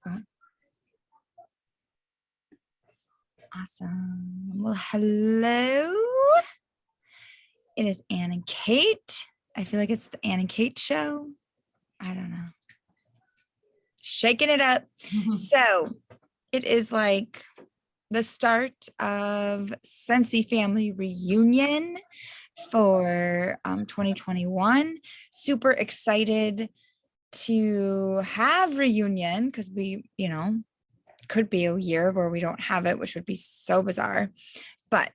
Oh. Awesome. Well, hello. It is Ann and Kate. I feel like it's the Ann and Kate show. I don't know. Shaking it up. So it is like the start of Scentsy family reunion for 2021. Super excited to have reunion because we, could be a year where we don't have it, which would be so bizarre. But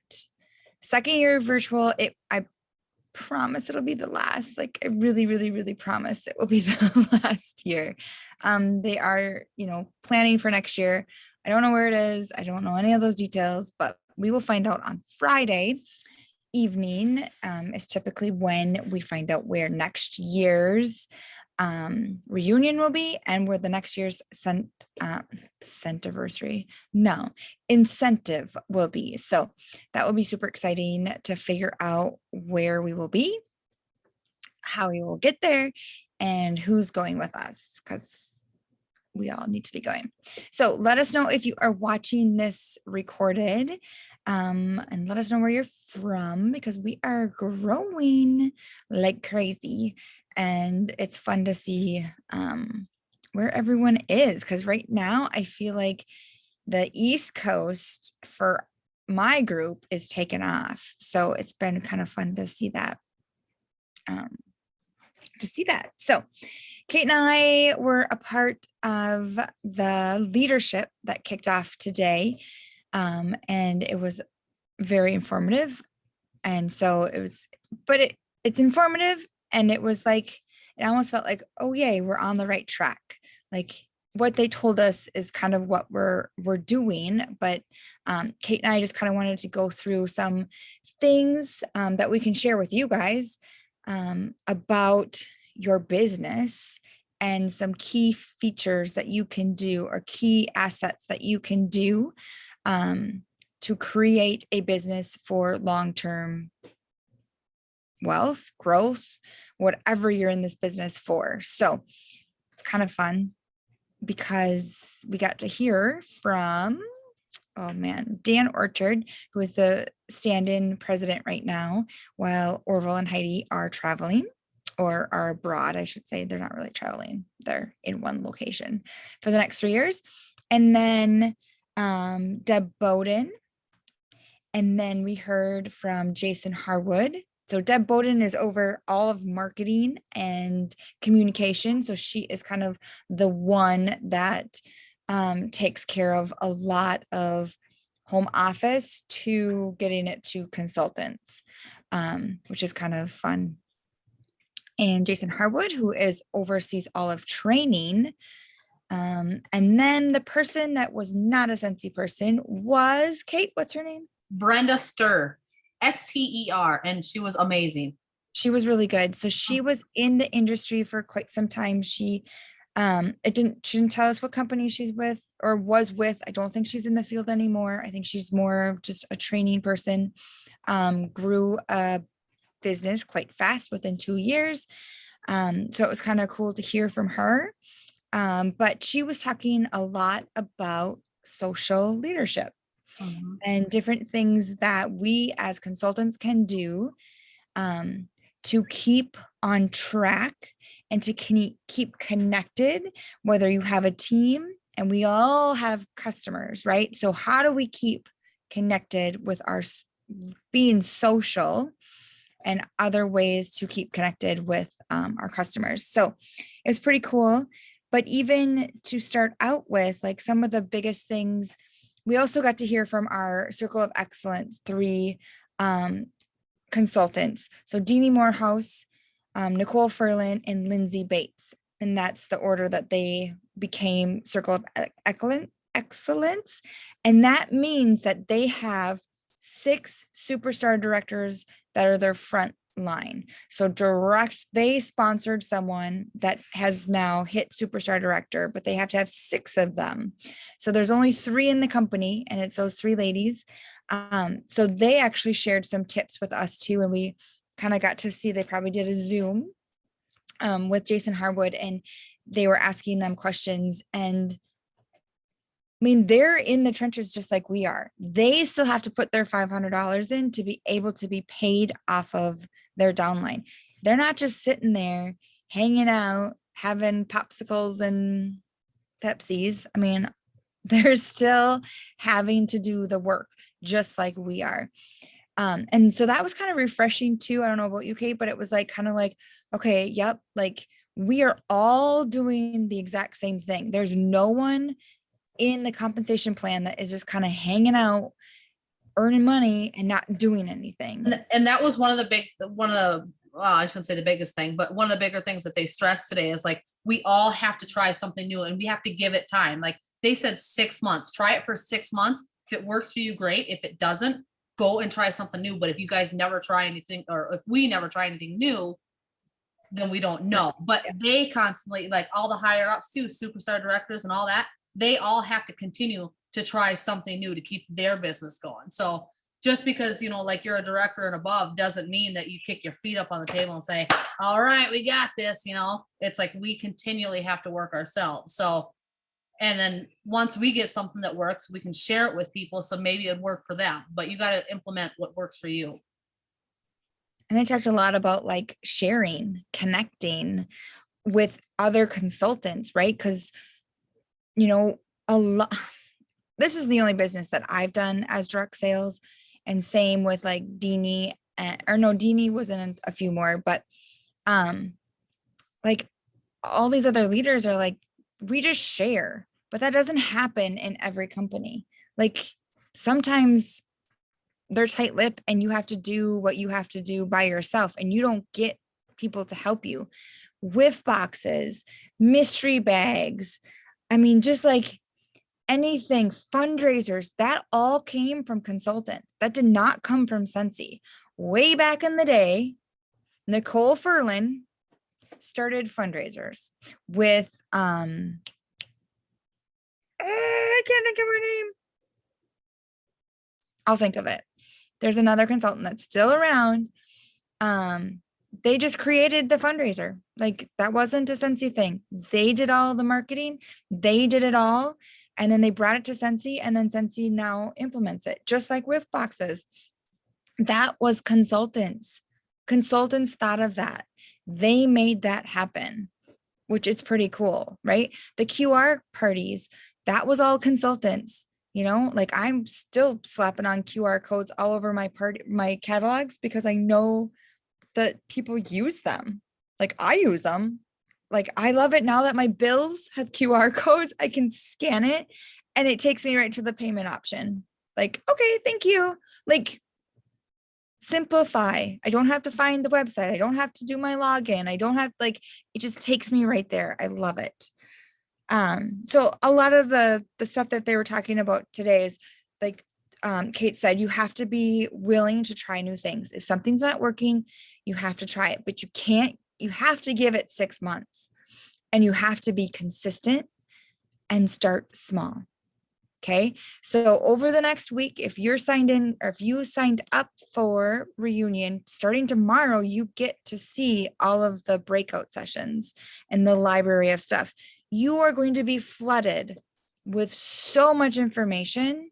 second year virtual, I promise it'll be the last. Like I really, really, really promise it will be the last year. They are, planning for next year. I don't know where it is. I don't know any of those details, but we will find out on Friday evening. Is typically when we find out where next year's reunion will be and where the next year's incentive will be. So that will be super exciting to figure out where we will be, how we will get there, and who's going with us, because we all need to be going. So let us know if you are watching this recorded, and let us know where you're from, because we are growing like crazy. And it's fun to see where everyone is, because right now I feel like the East Coast for my group is taken off. So it's been kind of fun to see that. So Kate and I were a part of the leadership that kicked off today. And it was very informative. And so it's informative. And it was like, it almost felt like, oh yay, we're on the right track. Like what they told us is kind of what we're doing. But Kate and I just kind of wanted to go through some things that we can share with you guys about your business, and some key features that you can do, or key assets that you can do to create a business for long-term wealth, growth, whatever you're in this business for. So it's kind of fun because we got to hear from, Dan Orchard, who is the stand-in president right now, while Orville and Heidi are traveling, or are abroad, I should say. They're not really traveling. They're in one location for the next 3 years. And then Deb Bowden. And then we heard from Jason Harwood. So Deb Bowden is over all of marketing and communication. So she is kind of the one that takes care of a lot of home office to getting it to consultants, which is kind of fun. And Jason Harwood, who oversees all of training. And then the person that was not a Scentsy person was Kate. What's her name? Brenda Ster, Ster, and she was amazing. She was really good. So she was in the industry for quite some time. She didn't tell us what company she's with or was with. I don't think she's in the field anymore. I think she's more of just a training person. Grew a business quite fast within 2 years. So it was kind of cool to hear from her. But she was talking a lot about social leadership. And different things that we as consultants can do to keep on track and to keep connected, whether you have a team, and we all have customers, right? So how do we keep connected with our being social, and other ways to keep connected with our customers? So it's pretty cool. But even to start out with, like, some of the biggest things, we also got to hear from our Circle of Excellence 3 consultants. So Deanie Morehouse, Nicole Ferlin, and Lindsay Bates. And that's the order that they became Circle of Excellence. And that means that they have 6 superstar directors that are their front line. So they sponsored someone that has now hit superstar director, but they have to have 6 of them. So there's only 3 in the company, and it's those 3 ladies. So they actually shared some tips with us too. And we kind of got to see, they probably did a Zoom with Jason Harwood, and they were asking them questions. And mean, they're in the trenches just like we are. They still have to put their $500 in to be able to be paid off of their downline. They're not just sitting there hanging out, having popsicles and Pepsis. I mean, they're still having to do the work just like we are. And so that was kind of refreshing too. I don't know about you, Kate, but it was like kind of like, okay, yep, like we are all doing the exact same thing. There's no one in the compensation plan that is just kind of hanging out, earning money and not doing anything. And that was one of the, well, I shouldn't say the biggest thing, but one of the bigger things that they stressed today is like, we all have to try something new and we have to give it time. Like they said, 6 months, try it for 6 months. If it works for you, great. If it doesn't, go and try something new. But if you guys never try anything, or if we never try anything new, then we don't know. But they constantly, like all the higher ups too, superstar directors and all that, they all have to continue to try something new to keep their business going. So just because, you know, like you're a director and above doesn't mean that you kick your feet up on the table and say, all right, we got this, you know. It's like we continually have to work ourselves. So, and then once we get something that works, we can share it with people. So maybe it'd work for them, but you got to implement what works for you. And they talked a lot about like sharing, connecting with other consultants, right? Because, you know, a lot, this is the only business that I've done as direct sales. And same with like Deanie, or no, Deanie was in a few more, but like all these other leaders are like, we just share, but that doesn't happen in every company. Like sometimes they're tight-lipped and you have to do what you have to do by yourself and you don't get people to help you. Whiff boxes, mystery bags. I mean, just like anything, fundraisers, that all came from consultants. That did not come from Scentsy. Way back in the day, Nicole Furlan started Fundraisers with I can't think of her name. I'll think of it. There's another consultant that's still around. They just created the fundraiser. Like that wasn't a Scentsy thing. They did all the marketing. They did it all. And then they brought it to Scentsy and then Scentsy now implements it just like with boxes. That was consultants. Consultants thought of that. They made that happen, which is pretty cool, right? The QR parties, that was all consultants. You know, like I'm still slapping on QR codes all over my catalogs because I know that people use them. Like I use them. Like I love it now that my bills have QR codes. I can scan it and it takes me right to the payment option. Like, okay, thank you. Like simplify. I don't have to find the website. I don't have to do my login. I don't have like, it just takes me right there. I love it. So a lot of the stuff that they were talking about today is like Kate said, you have to be willing to try new things. If something's not working, you have to try it, but you have to give it 6 months and you have to be consistent and start small. Okay. So over the next week, if you're signed in or if you signed up for Reunion, starting tomorrow, you get to see all of the breakout sessions and the library of stuff. You are going to be flooded with so much information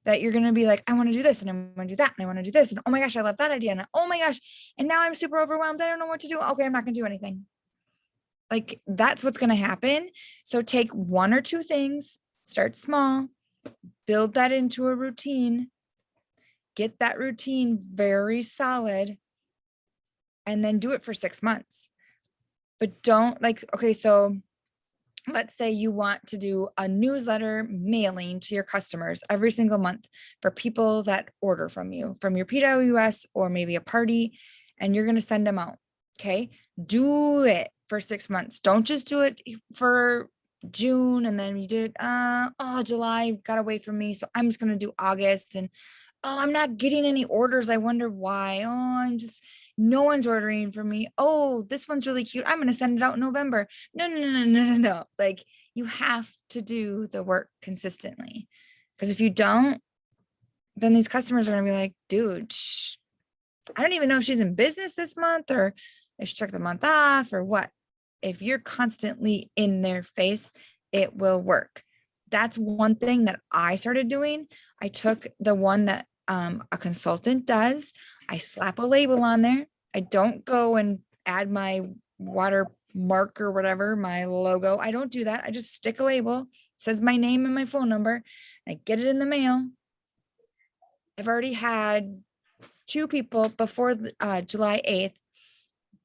that you're going to be like, I want to do this and I want to do that and I want to do this. And oh my gosh, I love that idea. And oh my gosh. And now I'm super overwhelmed. I don't know what to do. Okay, I'm not going to do anything. Like that's what's going to happen. So take 1 or 2 things, start small, build that into a routine, get that routine very solid, and then do it for 6 months. But don't like, okay, so let's say you want to do a newsletter mailing to your customers every single month for people that order from you, from your PWS or maybe a party, and you're going to send them out. Okay. Do it for 6 months. Don't just do it for June and then you did, July got away from me. So I'm just going to do August and, oh, I'm not getting any orders. I wonder why. Oh, no one's ordering for me. Oh, this one's really cute. I'm going to send it out in November. No. Like you have to do the work consistently because if you don't, then these customers are going to be like, dude, I don't even know if she's in business this month or if she took the month off or what. If you're constantly in their face, it will work. that's one thing that I started doing. I took the one that a consultant does. I slap a label on there. I don't go and add my watermark or whatever, my logo. I don't do that. I just stick a label, it says my name and my phone number. I get it in the mail. I've already had 2 people before July 8th.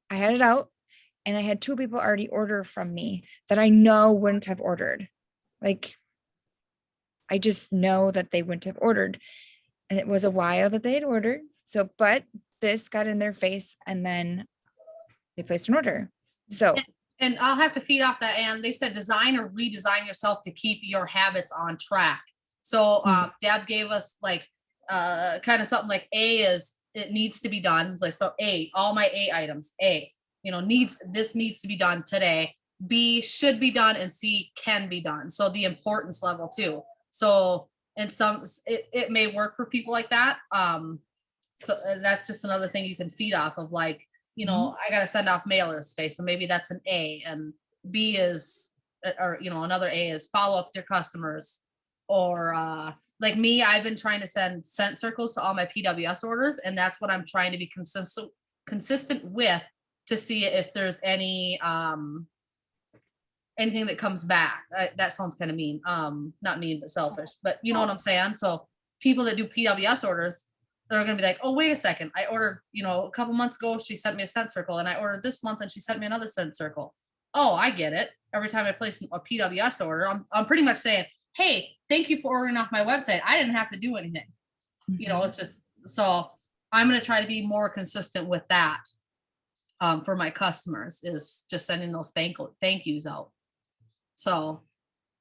I had it out and I had 2 people already order from me that I know wouldn't have ordered. Like, I just know that they wouldn't have ordered. And it was a while that they had ordered. So, but this got in their face and then they placed an order. So, And I'll have to feed off that. And they said design or redesign yourself to keep your habits on track. So Deb gave us like kind of something like A is it needs to be done. Like so A, all my A items, A, needs to be done today. B should be done and C can be done. So the importance level too. So and it may work for people like that. So that's just another thing you can feed off of like, I got to send off mailers today. So maybe that's an A and B is, or, another A is follow up with your customers or, like me, I've been trying to send scent circles to all my PWS orders. And that's what I'm trying to be consistent with to see if there's anything that comes back. That sounds kind of mean. Not mean, but selfish, but you know what I'm saying? So people that do PWS orders, they're going to be like, oh, wait a second. I ordered, a couple months ago, she sent me a scent circle and I ordered this month and she sent me another scent circle. Oh, I get it. Every time I place a PWS order, I'm pretty much saying, hey, thank you for ordering off my website. I didn't have to do anything. It's just, so I'm going to try to be more consistent with that for my customers is just sending those thank yous out. So,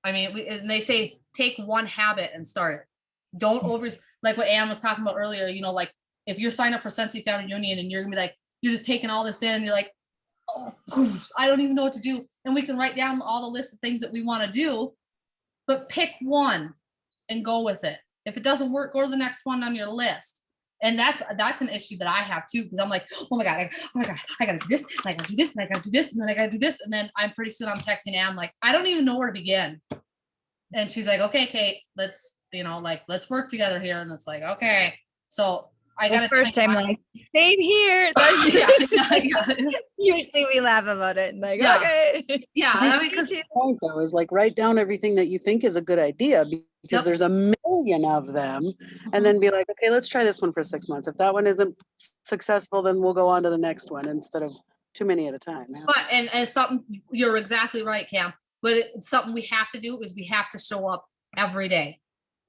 I mean, and they say, take one habit and start it. Don't like what Anne was talking about earlier, like if you're signed up for Scentsy Family Union and you're gonna be like, you're just taking all this in and you're like, oh, I don't even know what to do. And we can write down all the list of things that we want to do, but pick one and go with it. If it doesn't work, go to the next one on your list. And that's an issue that I have too, because I'm like, oh my God, I gotta do this, and I gotta do this, and I gotta do this, and then I gotta do this. And then I'm pretty soon I'm texting Anne, like, I don't even know where to begin. And she's like, okay, Kate, let's work together here. And it's like, okay. So I got to first time like, same here. That's usually we laugh about it. And like, okay. Yeah. I mean, because the point though is like write down everything that you think is a good idea because there's a million of them and then be like, okay, let's try this one for 6 months. If that one isn't successful, then we'll go on to the next one instead of too many at a time. But, and something, you're exactly right, Cam. But it's something we have to do is we have to show up every day.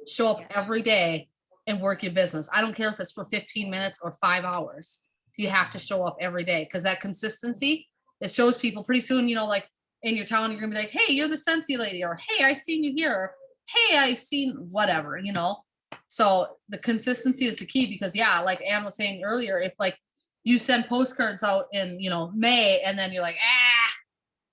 Show up every day and work your business. I don't care if it's for 15 minutes or 5 hours. You have to show up every day because that consistency, it shows people pretty soon, like in your town, you're gonna be like, hey, you're the Scentsy lady, or hey, I seen you here, or hey, I seen whatever, So the consistency is the key because like Anne was saying earlier, if like you send postcards out in, May and then you're like,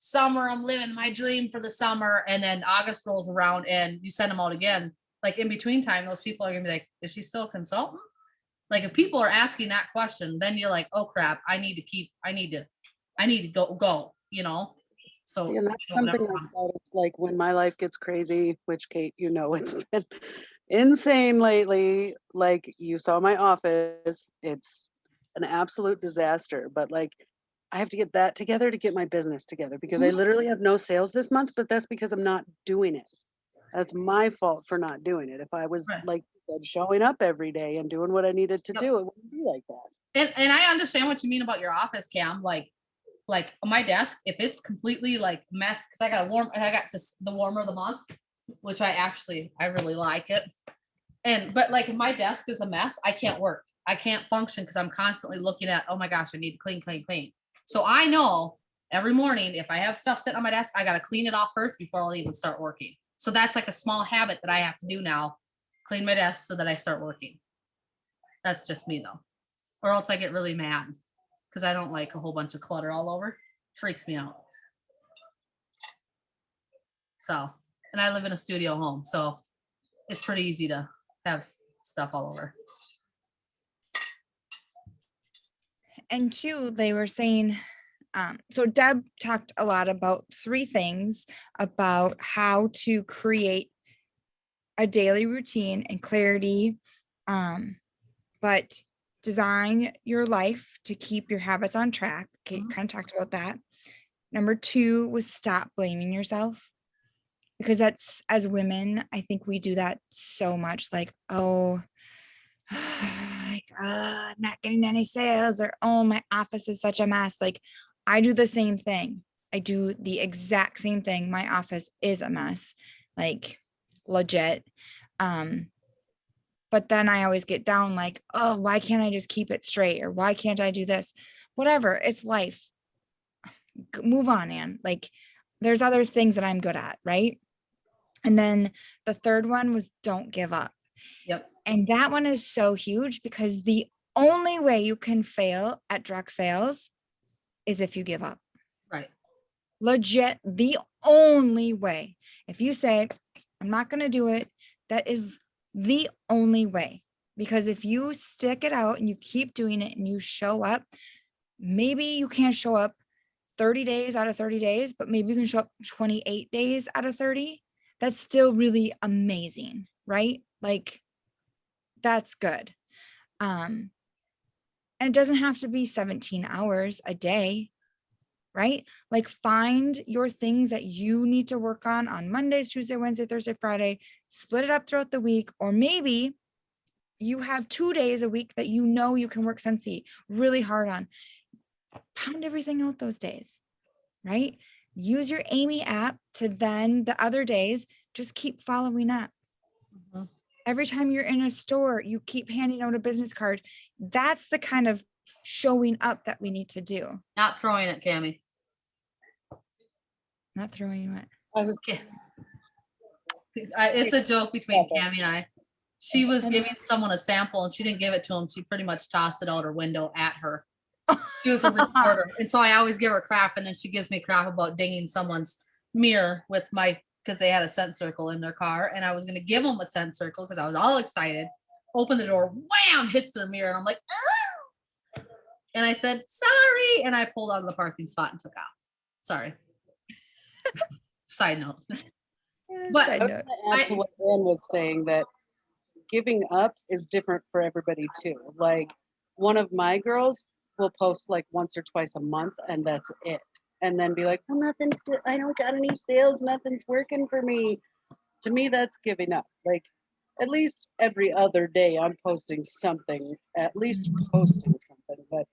summer, I'm living my dream for the summer. And then August rolls around and you send them out again. Like in between time, those people are gonna be like, is she still a consultant? Like if people are asking that question, then you're like, oh crap, I need to go, So and that's something I thought it's like when my life gets crazy, which Kate, it's been insane lately. Like you saw my office, it's an absolute disaster, but like I have to get that together to get my business together because I literally have no sales this month, but that's because I'm not doing it. That's my fault for not doing it. If I was like showing up every day and doing what I needed to do, it wouldn't be like that. And I understand what you mean about your office, Cam. Like my desk, if it's completely like mess, because I got the warmer of the month, which I really like it. But like if my desk is a mess, I can't work. I can't function because I'm constantly looking at, oh my gosh, I need to clean. So I know every morning if I have stuff sitting on my desk, I got to clean it off first before I'll even start working. So that's like a small habit that I have to do now, clean my desk so that I start working. That's just me though. Or else I get really mad because I don't like a whole bunch of clutter all over. Freaks me out. So, and I live in a studio home, so it's pretty easy to have stuff all over. And 2, they were saying, so Deb talked a lot about 3 things about how to create a daily routine and clarity, but design your life to keep your habits on track. Kate Mhm. kind of talked about that. Number 2 was stop blaming yourself, because that's, as women, I think we do that so much. Like, oh, like, I'm not getting any sales, or oh, my office is such a mess. Like, I do the same thing. I do the exact same thing. My office is a mess, like legit. But then I always get down like, oh, why can't I just keep it straight? Or why can't I do this? Whatever, it's life. Move on, Ann. Like, there's other things that I'm good at, right? And then the third one was don't give up. Yep. And that one is so huge, because the only way you can fail at direct sales is if you give up. Right. Legit, the only way. If you say, I'm not going to do it, that is the only way. Because if you stick it out and you keep doing it and you show up, maybe you can't show up 30 days out of 30 days, but maybe you can show up 28 days out of 30. That's still really amazing, right? Like, that's good. And it doesn't have to be 17 hours a day, right? Like, find your things that you need to work on Mondays, Tuesday, Wednesday, Thursday, Friday, split it up throughout the week. Or maybe you have 2 days a week that you know you can work Scentsy really hard on. Pound everything out those days, right? Use your Amy app to then the other days, just keep following up. Mhm. Every time you're in a store, you keep handing out a business card. That's the kind of showing up that we need to do. Not throwing it, Cammie. Not throwing you at. I was Okay. It's a joke between Cammie and I. She was giving someone a sample and she didn't give it to him. She pretty much tossed it out her window at her. She was a reporter. And so I always give her crap, and then she gives me crap about dinging someone's mirror with my, because they had a scent circle in their car. And I was going to give them a scent circle because I was all excited. Open the door, wham, hits their mirror. And I'm like, oh. And I said, sorry. And I pulled out of the parking spot and took off. Sorry. Side note. But Side I was note. gonna add to what Ann was saying, that giving up is different for everybody too. Like, one of my girls will post like once or twice a month, and that's it. And then be like, well, I don't got any sales, nothing's working for me. To me, that's giving up. Like, at least every other day I'm posting something, at least posting something. But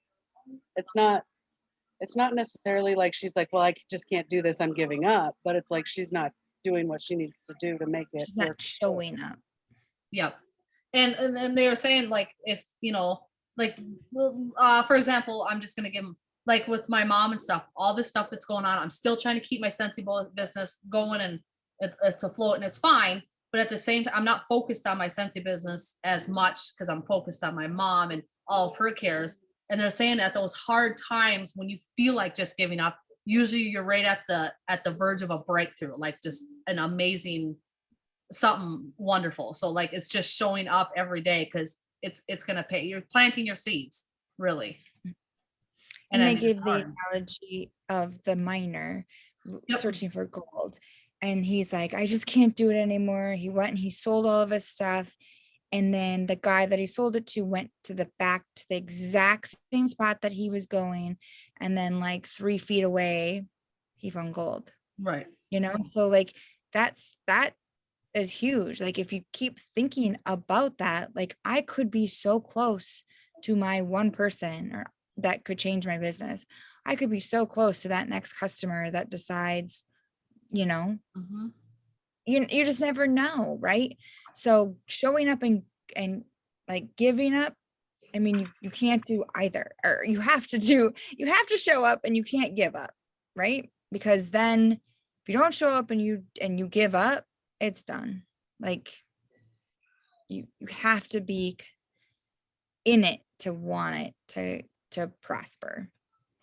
it's not necessarily like she's like, well, I just can't do this, I'm giving up. But it's like she's not doing what she needs to do to make it She's work. not showing up. Yep. And then they were saying, like, if like, for example, I'm just gonna give them, like, with my mom and stuff, all this stuff that's going on, I'm still trying to keep my sensible business going, and it's afloat and it's fine. But at the same time, I'm not focused on my Scentsy business as much because I'm focused on my mom and all of her cares. And they're saying at those hard times when you feel like just giving up, usually you're right at the verge of a breakthrough, like just an amazing something wonderful. So like, it's just showing up every day because it's gonna pay. You're planting your seeds, really. And I they mean, gave it's the hard. analogy of the miner Yep. searching for gold. And he's like, I just can't do it anymore. He went and he sold all of his stuff. And then the guy that he sold it to went to the back to the exact same spot that he was going. And then, like 3 feet away, he found gold, Right. So like, that is huge. Like, if you keep thinking about that, like, I could be so close to my one person, or that could change my business. I could be so close to that next customer that decides, you know, Hmm. you just never know, right? So showing up and like giving up, I mean, you can't do either, or you have to show up and you can't give up, right? Because then if you don't show up and you give up, it's done. Like, you have to be in it to want it to prosper.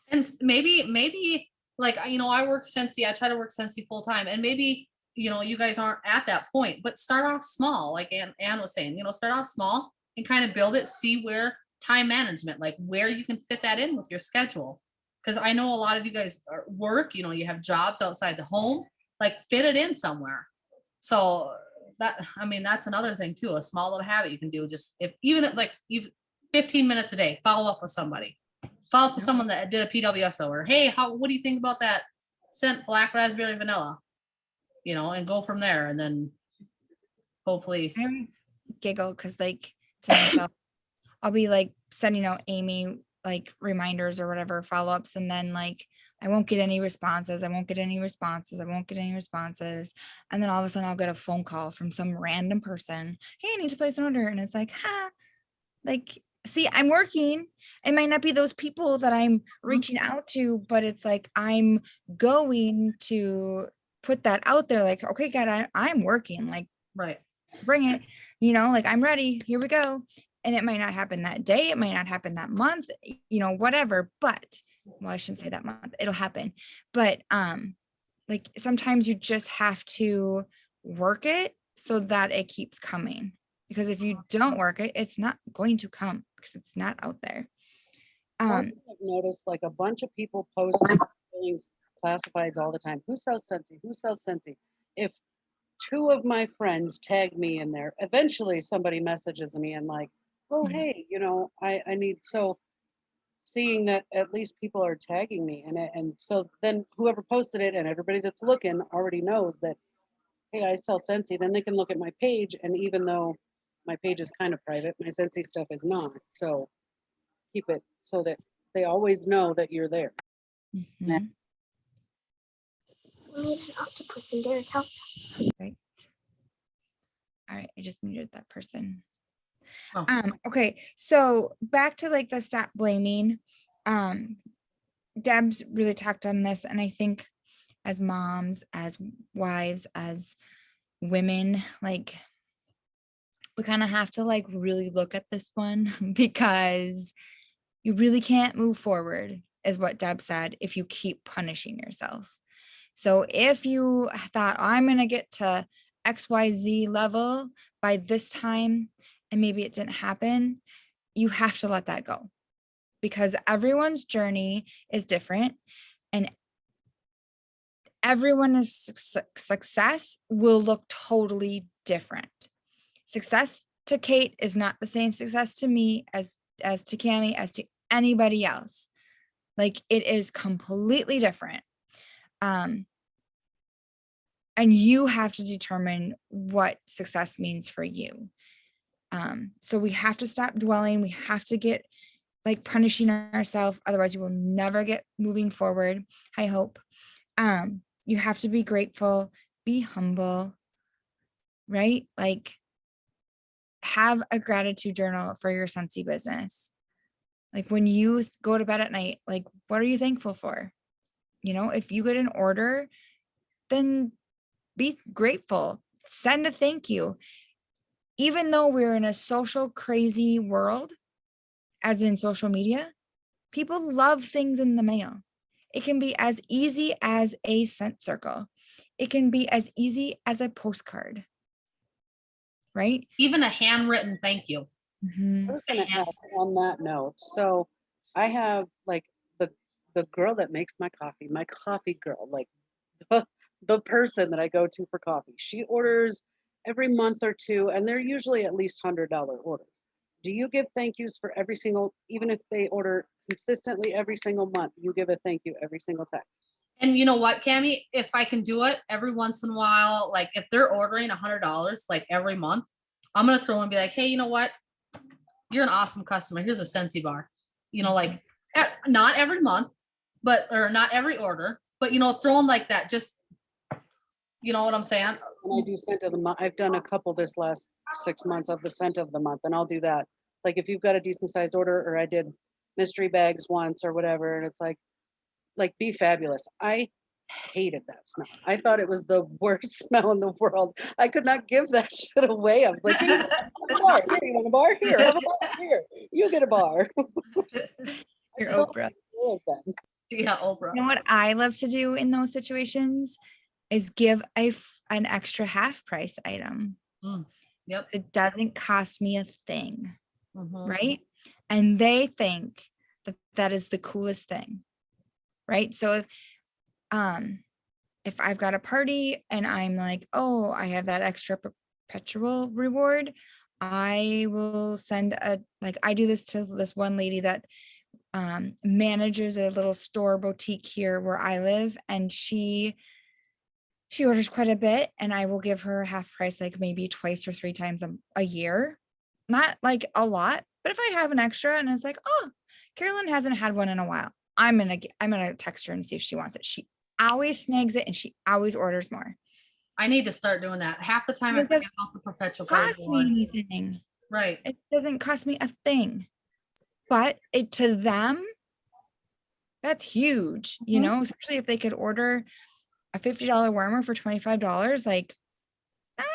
And maybe like, I work Scentsy. I try to work Scentsy full time, and maybe you guys aren't at that point, but start off small, like Ann was saying. Start off small and kind of build it. See where time management, like where you can fit that in with your schedule. Because I know a lot of you guys work. You have jobs outside the home. Like, fit it in somewhere. So I mean, that's another thing too, a small little habit you can do. Just if even if like you 15 minutes a day, follow up with somebody. Follow up with someone that did a PWSO, or hey, what do you think about that scent black raspberry vanilla? You know, and go from there. And then hopefully, I always giggle because, like, to myself, I'll be like sending out Amy like reminders or whatever follow-ups, and then like I won't get any responses. I won't get any responses. I won't get any responses. And then all of a sudden I'll get a phone call from some random person. Hey, I need to place an order. And it's like, like, see, I'm working. It might not be those people that I'm reaching out to, but it's like I'm going to put that out there. Like, okay, God, I'm working. Like, right. bring it, like I'm ready. Here we go. And it might not happen that day. It might not happen that month, whatever. But well, I shouldn't say that month. It'll happen. But like sometimes you just have to work it so that it keeps coming. Because if you don't work it, it's not going to come because it's not out there. I've noticed like a bunch of people post things, classifieds all the time. Who sells Scentsy? Who sells Scentsy? If 2 of my friends tag me in there, eventually somebody messages me and like, oh, hey, I need, so seeing that at least people are tagging me and so then whoever posted it and everybody that's looking already knows that, hey, I sell Scentsy, then they can look at my page. And even though my page is kind of private, my Scentsy stuff is not. So keep it so that they always know that you're there. Mhm. We need an octopus in their account. Right. All right. I just muted that person. Oh. Okay. So back to like the stop blaming. Deb's really talked on this, and I think as moms, as wives, as women, like we kind of have to like really look at this one because you really can't move forward, is what Deb said, if you keep punishing yourself. So if you thought I'm going to get to XYZ level by this time and maybe it didn't happen, you have to let that go because everyone's journey is different and everyone's success will look totally different. Success to Kate is not the same success to me as to Cammie, as to anybody else. Like it is completely different. And you have to determine what success means for you. So we have to stop dwelling. We have to get like punishing ourselves. Otherwise, you will never get moving forward. I hope. You have to be grateful, be humble, right? Like have a gratitude journal for your Scentsy business. Like when you go to bed at night, like what are you thankful for? If you get an order, then be grateful, send a thank you. Even though we're in a social crazy world, as in social media, people love things in the mail. It can be as easy as a scent circle. It can be as easy as a postcard, right? Even a handwritten thank you. Mm-hmm. I was going to ask on that note. So I have like the girl that makes my coffee girl, like the person that I go to for coffee. She orders every month or two, and they're usually at least $100 orders. Do you give thank yous for every single, even if they order consistently every single month, you give a thank you every single time? And you know what, Cammie, if I can do it every once in a while, like if they're ordering $100 like every month, I'm gonna throw and be like, hey, you know what? You're an awesome customer. Here's a Scentsy bar. Like not every month, or not every order, but throwing like that, just you know what I'm saying? When I do scent of the month, I've done a couple this last 6 months of the scent of the month, and I'll do that. Like if you've got a decent sized order, or I did mystery bags once or whatever, and it's like Be Fabulous. I hated that smell. I thought it was the worst smell in the world. I could not give that shit away. I was like, here, have a bar. Here, you want a bar? Here, have a bar. Here, you get a bar. You're Oprah. Yeah, Oprah. You know what I love to do in those situations is give an extra half price item. Yep. So it doesn't cost me a thing, Mhm. right? And they think that is the coolest thing, right? So if I've got a party and I'm like, oh, I have that extra perpetual reward, I will send I do this to this one lady that manages a little store boutique here where I live, and she orders quite a bit, and I will give her half price, like maybe twice or three times a year. Not like a lot, but if I have an extra and it's like, oh, Carolyn hasn't had one in a while, I'm gonna text her and see if she wants it. She always snags it and she always orders more. I need to start doing that. Half the time I It doesn't forget about the perpetual party cost me reward. anything. Right. It doesn't cost me a thing, but to them, that's huge, you Mhm. know, especially if they could order a $50 warmer for $25, like, nice.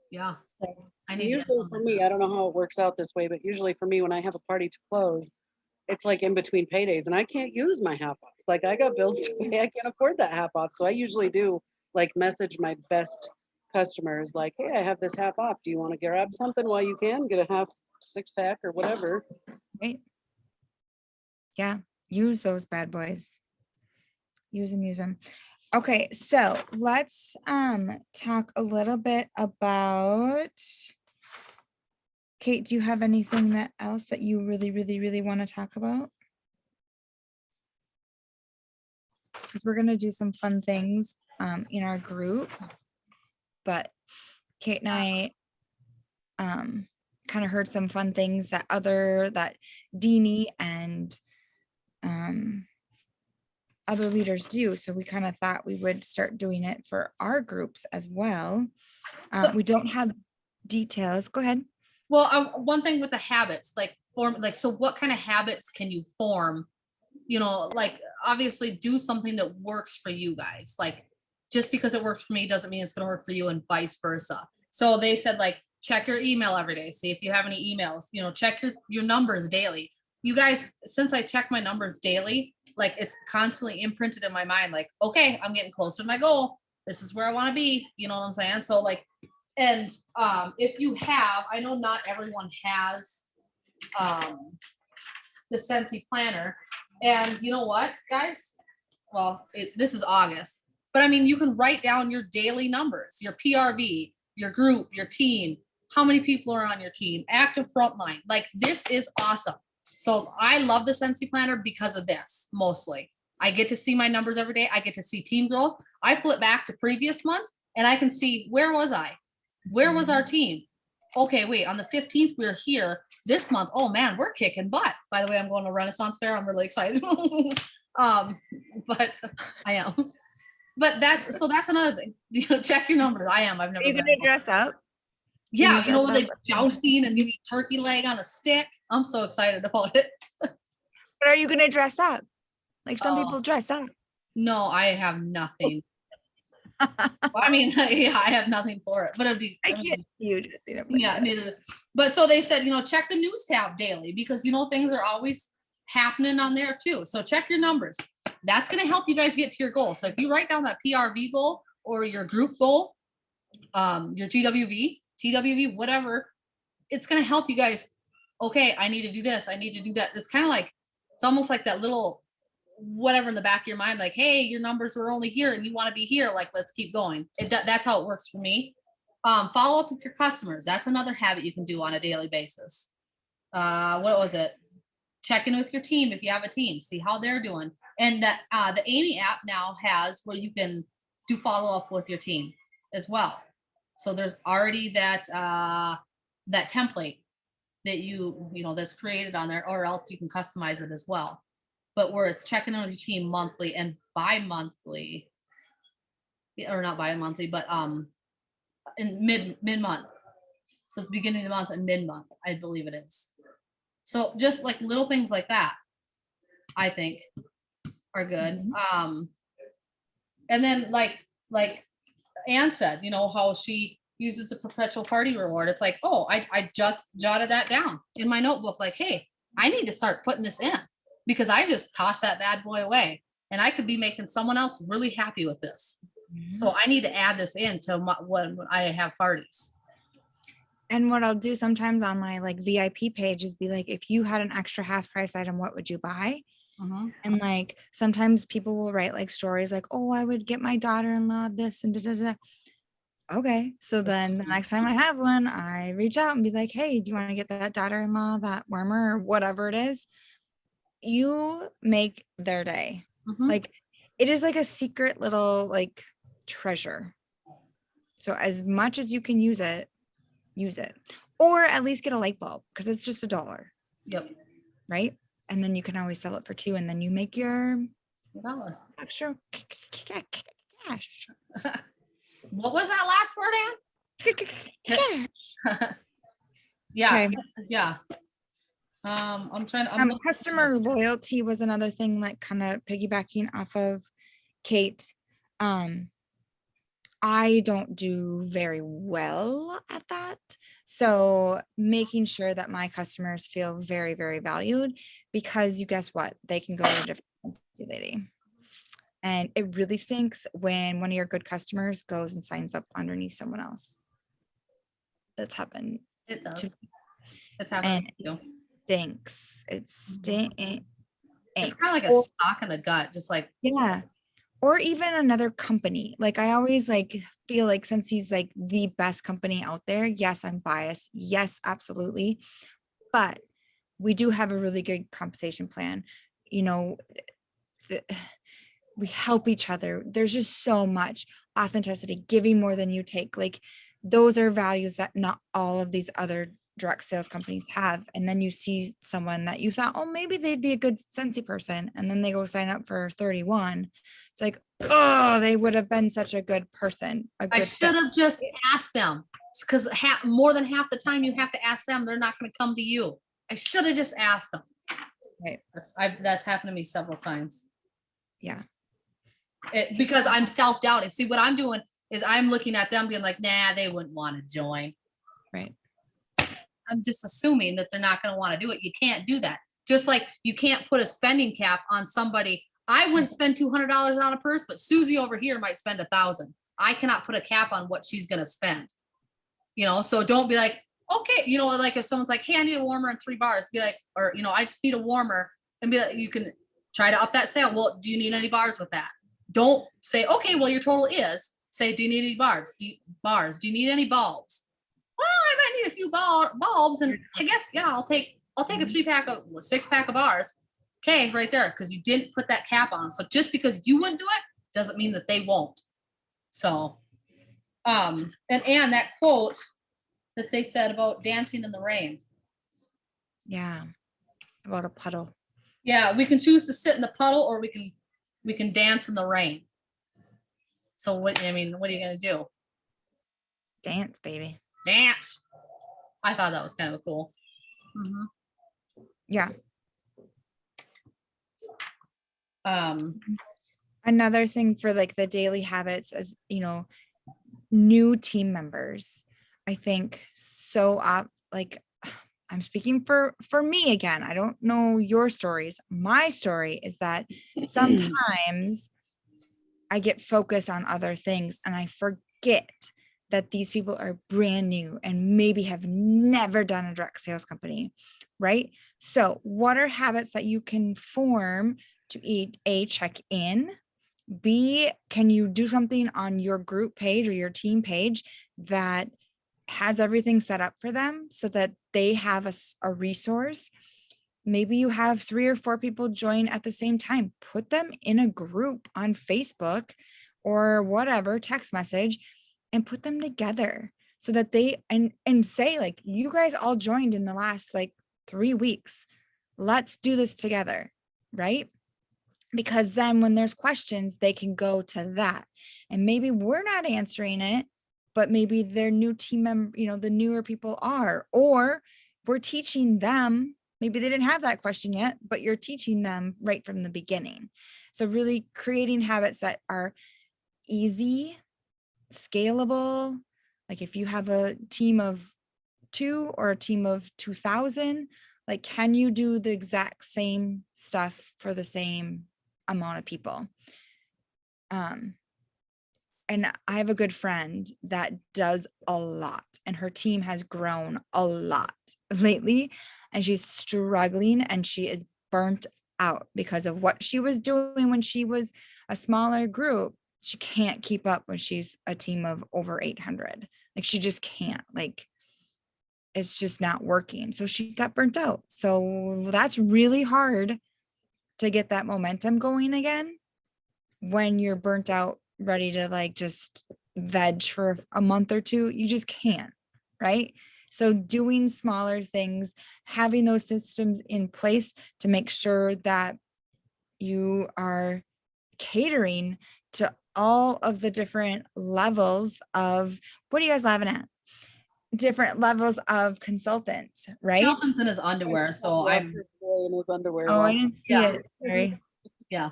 Yeah. So, I need to get Usually something for like me, that. I don't know how it works out this way, but usually for me, when I have a party to close, it's like in between paydays and I can't use my half offs. Like I got bills to pay, I can't afford that half off. So I usually do like message my best customers like, hey, I have this half off. Do you want to grab something while you can? Get a half 6-pack or whatever. right. Yeah, use those bad boys. Use them. Okay, so let's talk a little bit about, Kate, do you have anything else that you really want to talk about? Because we're gonna do some fun things in our group, but Kate and I kind of heard some fun things that Deanie and other leaders do. So we kind of thought we would start doing it for our groups as well. So- We don't have details. Go ahead. Well, one thing with the habits, so what kind of habits can you form? You know, like obviously do something that works for you guys. Like just because it works for me doesn't mean it's going to work for you and vice versa. So they said like check your email every day, see if you have any emails, you know, check your numbers daily. You guys, since I check my numbers daily, like it's constantly imprinted in my mind, like, okay, I'm getting closer to my goal. This is where I want to be. You know what I'm saying? So like, and if you have, I know not everyone has the Scentsy planner. And you know what, guys? Well, this is August, but I mean, you can write down your daily numbers, your PRV, your group, your team, how many people are on your team, active frontline. Like this is awesome. So I love the Scentsy planner because of this, mostly. I get to see my numbers every day. I get to see team growth. I flip back to previous months and I can see where was I? Where was our team? Okay, wait, on the 15th, we're here this month. Oh man, we're kicking butt. By the way, I'm going to Renaissance Fair. I'm really excited. But I am. But that's another thing. You know, check your numbers. I am. I've never Are you been. gonna dress up? Yeah, you know, dress like up? jousting and maybe turkey leg on a stick. I'm so excited about it. But are you gonna dress up? Like some Oh. people dress up. No, I have nothing. Well, I mean, yeah, I have nothing for it, but it'd be. I can't see you dressing up. Like Yeah, that. neither. But so they said, you know, check the news tab daily because you know things are always happening on there too. So check your numbers. That's going to help you guys get to your goal. So if you write down that PRV goal or your group goal, your GWV, TWV, whatever, it's going to help you guys. Okay, I need to do this. I need to do that. It's kind of like, it's almost like that little whatever in the back of your mind, like, hey, your numbers were only here and you want to be here. Like, let's keep going. That's how it works for me. Follow up with your customers. That's another habit you can do on a daily basis. What was it? Check in with your team if you have a team. See how they're doing. And that the Amy app now has where you can do follow up with your team as well. So there's already that that template that you know that's created on there, or else you can customize it as well. But where it's checking in with your team monthly and bi-monthly, or not bi-monthly, but in mid-month. So it's the beginning of the month and mid-month, I believe it is. So just like little things like that, I think are good. And then like Anne said, you know, how she uses the perpetual party reward. It's like, oh, I just jotted that down in my notebook. Like, hey, I need to start putting this in because I just tossed that bad boy away and I could be making someone else really happy with this. So I need to add this in to when I have parties. And what I'll do sometimes on my like VIP page is be like, if you had an extra half price item, what would you buy? And like sometimes people will write like stories like, oh, I would get my daughter-in-law this and da, da, da. okay. So then the next time I have one, I reach out and be like, hey, do you want to get that daughter-in-law, that warmer, or whatever it is? You make their day. Mhm. Like, it is like a secret little like treasure. So as much as you can use it, or at least get a light bulb, because it's just $1, Yep. right? And then you can always sell it for $2, and then you make your Well, extra cash. what was that last word, Ann? Yeah. Okay. Yeah. I'm trying to, I'm looking- Customer loyalty was another thing, like kind of piggybacking off of Kate. I don't do very well at that. So making sure that my customers feel very, very valued, because you guess what? They can go to a different Scentsy lady. And it really stinks when one of your good customers goes and signs up underneath someone else. That's happened. It to does. It's happening. And to you. stinks. It stinks. It's kind of like a sock in the gut, just like, Yeah. Or even another company. Like, I always like feel like Scentsy like the best company out there. Yes, I'm biased. Yes, absolutely. But we do have a really good compensation plan. You know, we help each other. There's just so much authenticity, giving more than you take. Like, those are values that not all of these other direct sales companies have. And then you see someone that you thought, oh, maybe they'd be a good Scentsy person, and then they go sign up for 31. It's like, oh, they would have been such a good person. I should have just asked them, because more than half the time you have to ask them, they're not going to come to you. I should have just asked them. Right. That's happened to me several times. Yeah. Because I'm self-doubting. See, what I'm doing is I'm looking at them being like, nah, they wouldn't want to join. Right. I'm just assuming that they're not going to want to do it. You can't do that. Just like you can't put a spending cap on somebody. I wouldn't spend $200 on a purse, but Susie over here might spend $1,000. I cannot put a cap on what she's going to spend. So don't be like, okay, like if someone's like, hey, I need a warmer and 3 bars, be like, or, I just need a warmer, and be like, you can try to up that sale. Well, do you need any bars with that? Don't say, okay, well, your total is. Say, do you need any bars? Do you need any bulbs? Well, I might need a few bulbs, and I guess, yeah, I'll take a 6-pack of bars. Okay, right there, because you didn't put that cap on. So just because you wouldn't do it doesn't mean that they won't. So, and that quote that they said about dancing in the rain. Yeah. About a puddle. Yeah, we can choose to sit in the puddle, or we can dance in the rain. So what are you gonna do? Dance, baby. Dance. I thought that was kind of cool. Mm-hmm. Yeah. Another thing for like the daily habits of, new team members, I think like, I'm speaking for me again. I don't know your stories. My story is that sometimes I get focused on other things and I forget that these people are brand new and maybe have never done a direct sales company, right? So what are habits that you can form to check in? B, can you do something on your group page or your team page that has everything set up for them so that they have a resource? Maybe you have 3 or 4 people join at the same time. Put them in a group on Facebook or whatever, text message, and put them together so that they and say, like, you guys all joined in the last like 3 weeks. Let's do this together, right? Because then when there's questions, they can go to that. And maybe we're not answering it, but maybe their new team member, the newer people are, or we're teaching them. Maybe they didn't have that question yet, but you're teaching them right from the beginning. So really creating habits that are easy, scalable. Like if you have a team of 2 or a team of 2,000, like, can you do the exact same stuff for the same amount of people? And I have a good friend that does a lot, and her team has grown a lot lately, and she's struggling and she is burnt out because of what she was doing when she was a smaller group she can't keep up when she's a team of over 800. Like she just can't, like it's just not working. So she got burnt out. So that's really hard to get that momentum going again when you're burnt out, ready to like just veg for a month or two. You just can't, right? So doing smaller things, having those systems in place to make sure that you are catering to all of the different levels of, what are you guys laughing at? Different levels of consultants, right? Sheldon's in his underwear, so I'm, In his underwear. Oh, I Well, didn't see Yeah. it. Sorry. yeah.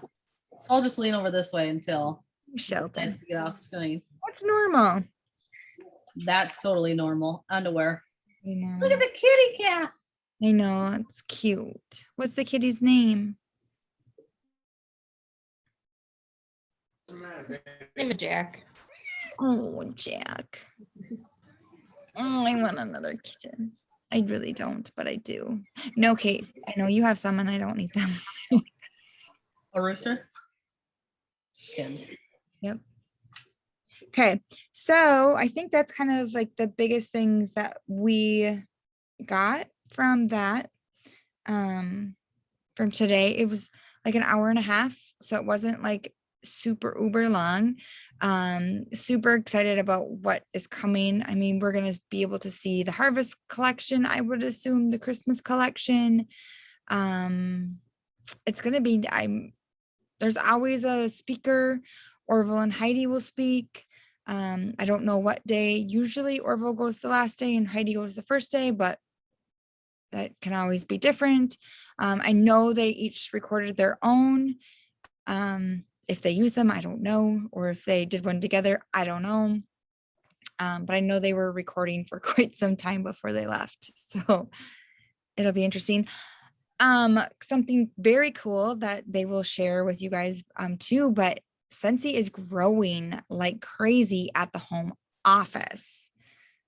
So I'll just lean over this way until nice Sheldon. to get off screen. What's normal? That's totally normal. Underwear. I know. Look at the kitty cat. I know. It's cute. What's the kitty's name? Name is Jack. Oh, Jack. Oh, I want another kitten. I really don't, but I do. No, Kate, I know you have some and I don't need them. A rooster. Just kidding. Yep. Okay. So I think that's kind of like the biggest things that we got from that. From today. It was like an hour and a half. So it wasn't like super uber long. Super excited about what is coming. I mean, we're gonna be able to see the harvest collection, I would assume the Christmas collection. It's gonna be, there's always a speaker. Orville and Heidi will speak. I don't know what day. Usually Orville goes the last day and Heidi goes the first day, but that can always be different. I know they each recorded their own. If they use them, I don't know. Or if they did one together, I don't know. But I know they were recording for quite some time before they left. So it'll be interesting. Something very cool that they will share with you guys too, but Scentsy is growing like crazy at the home office.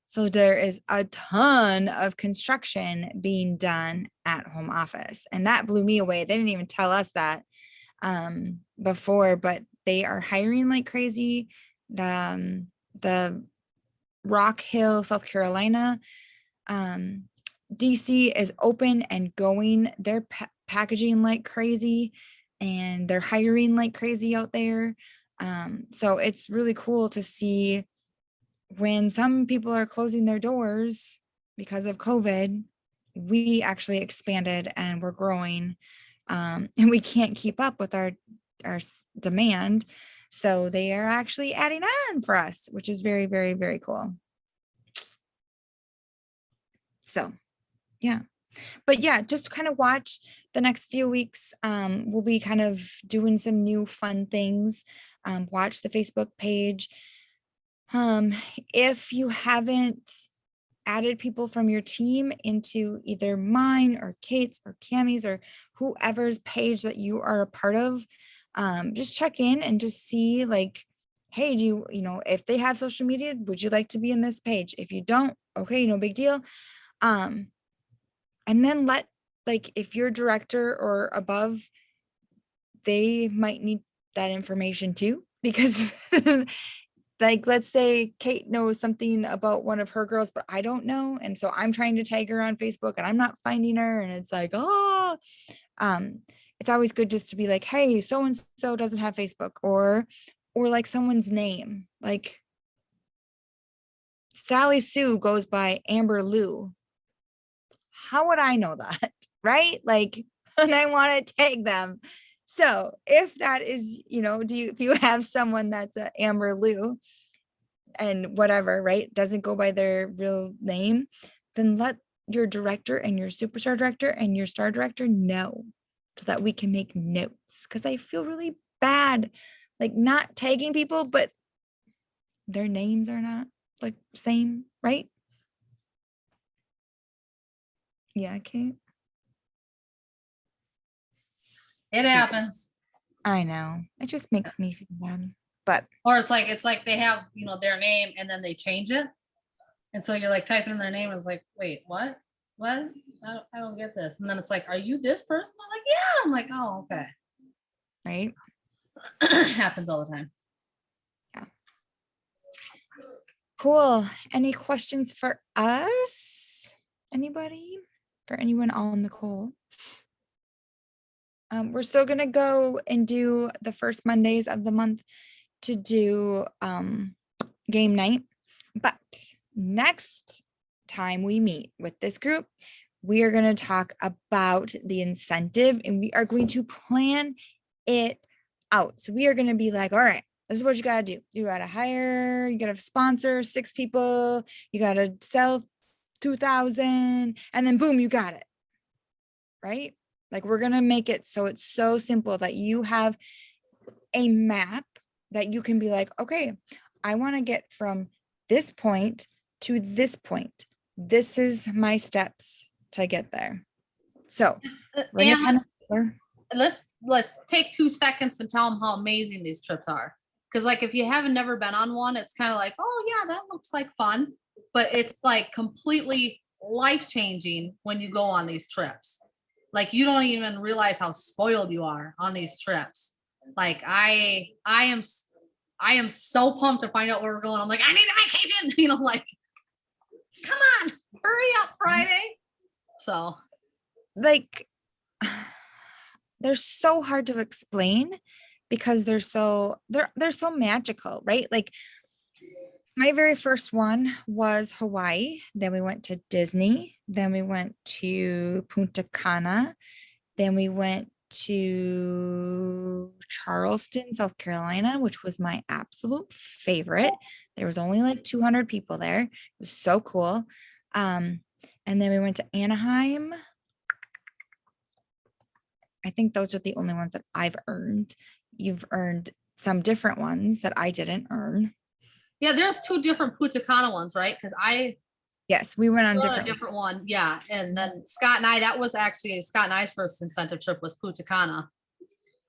So there is a ton of construction being done at home office. And that blew me away. They didn't even tell us that before, but they are hiring like crazy. The Rock Hill, South Carolina, DC is open and going. They're packaging like crazy and they're hiring like crazy out there. So it's really cool to see when some people are closing their doors because of COVID, we actually expanded and we're growing, and we can't keep up with our demand. So they are actually adding on for us, which is very, very, very cool. So, yeah. But yeah, just kind of watch the next few weeks. We'll be kind of doing some new fun things. Watch the Facebook page. If you haven't added people from your team into either mine or Kate's or Cammie's or whoever's page that you are a part of, just check in and just see like, hey, do you know, if they have social media, would you like to be in this page? If you don't, okay, no big deal. And then like, if you're director or above, they might need that information too, because like, let's say Kate knows something about one of her girls, but I don't know. And so I'm trying to tag her on Facebook and I'm not finding her. And it's like, oh, it's always good just to be like, hey, so-and-so doesn't have Facebook, or like someone's name, like Sally Sue goes by Amber Lou. How would I know that? Right? Like, and I want to tag them. So if that is, if you have someone that's a Amber Lou and whatever, right, doesn't go by their real name, then let your director and your superstar director and your star director know so that we can make notes. Because I feel really bad, like not tagging people, but their names are not like same, right? Yeah, Kate. It happens. I know. It just makes me feel bad. But Or it's like they have, their name and then they change it. And so you're like typing in their name and it's like, wait, what? What? I don't get this. And then it's like, are you this person? I'm like, yeah. I'm like, oh, okay. right. Happens all the time. Cool. Any questions for us? Anybody? For anyone on the call? We're still gonna go and do the first Mondays of the month to do game night. But next time we meet with this group, we are going to talk about the incentive and we are going to plan it out. So we are going to be like, all right, this is what you got to do. You got to hire, you got to sponsor 6 people, you got to sell 2,000, and then boom, you got it. Right? Like we're going to make it so it's so simple that you have a map that you can be like, okay, I want to get from this point to this point. This is my steps to get there. So we're gonna let's take 2 seconds and tell them how amazing these trips are. Because like if you haven't never been on one, it's kind of like, oh yeah, that looks like fun. But it's like completely life-changing when you go on these trips. Like you don't even realize how spoiled you are on these trips. Like I am so pumped to find out where we're going. I'm like, I need a vacation. You know, like, come on, hurry up, Friday. So like they're so hard to explain because they're so magical, right? Like my very first one was Hawaii. Then we went to Disney. Then we went to Punta Cana. Then we went to Charleston, South Carolina, which was my absolute favorite. There was only like 200 people there. It was so cool. And then we went to Anaheim. I think those are the only ones that I've earned. You've earned some different ones that I didn't earn. yeah, there's 2 different Punta Cana ones, right? Because Yes, we went on a different. different one. Yeah. And then Scott and I, that was actually Scott and I's first incentive trip was Punta Cana.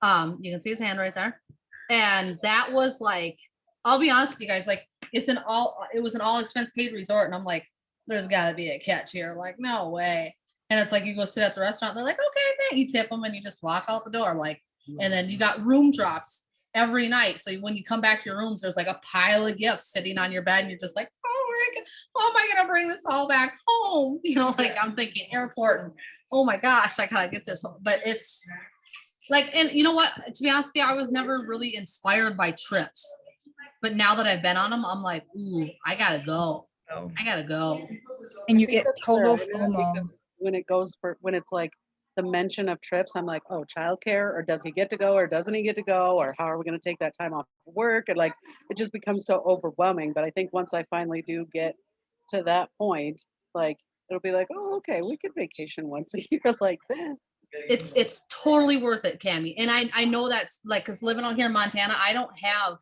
You can see his hand right there. And that was like, I'll be honest with you guys, like it was an all expense paid resort. And I'm like, there's gotta be a catch here. Like, no way. And it's like, you go sit at the restaurant. They're like, okay, then you tip them and you just walk out the door. Like, and then you got room drops every night. So when you come back to your rooms, there's like a pile of gifts sitting on your bed and you're just like, oh my God, how am I going to bring this all back home? You know, like I'm thinking airport and oh my gosh, I gotta get this home. But it's like, and you know what, to be honest with you, I was never really inspired by trips, but now that I've been on them, I'm like, ooh, I gotta go. I gotta go. And you I think get that's total fair. I mean, FOMO. because when it's like the mention of trips, I'm like, oh, childcare, or does he get to go, or doesn't he get to go, or how are we going to take that time off of work? And like, it just becomes so overwhelming. But I think once I finally do get to that point, like, it'll be like, oh, okay, we could vacation once a year like this. It's totally worth it, Cammie. And I know that's like, because living out here in Montana, I don't have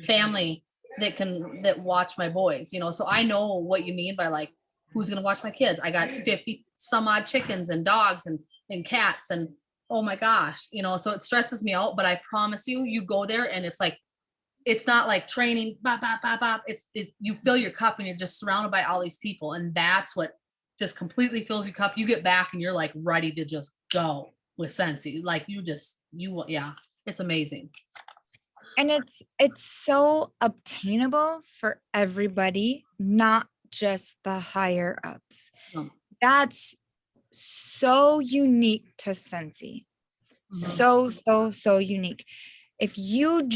family that watch my boys, you know, so I know what you mean by like, who's gonna watch my kids? I got 50 some odd chickens and dogs and cats and oh my gosh, you know, so it stresses me out. But I promise you, you go there and it's like, it's not like training, bop, bop, bop, bop. You fill your cup and you're just surrounded by all these people. And that's what just completely fills your cup. You get back and you're like ready to just go with Scentsy. Like yeah, it's amazing. And it's so obtainable for everybody, not just the higher ups. Mm. That's so unique to Scentsy. So unique. If you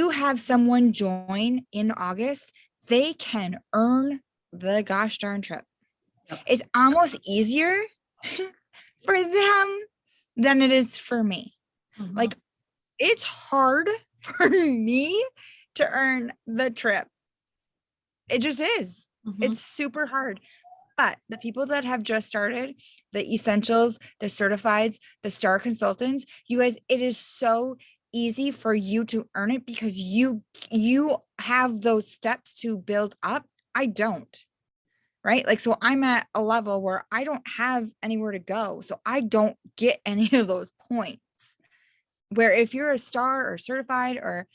have someone join in August, they can earn the gosh darn trip. Yep. It's almost easier for them than it is for me. Mhm. Like, it's hard for me to earn the trip. It just is. Mhm. It's super hard. But the people that have just started, the essentials, the certifieds, the star consultants, you guys, it is so easy for you to earn it because you have those steps to build up. I don't. Right? Like, so I'm at a level where I don't have anywhere to go. So I don't get any of those points. Where if you're a star or certified or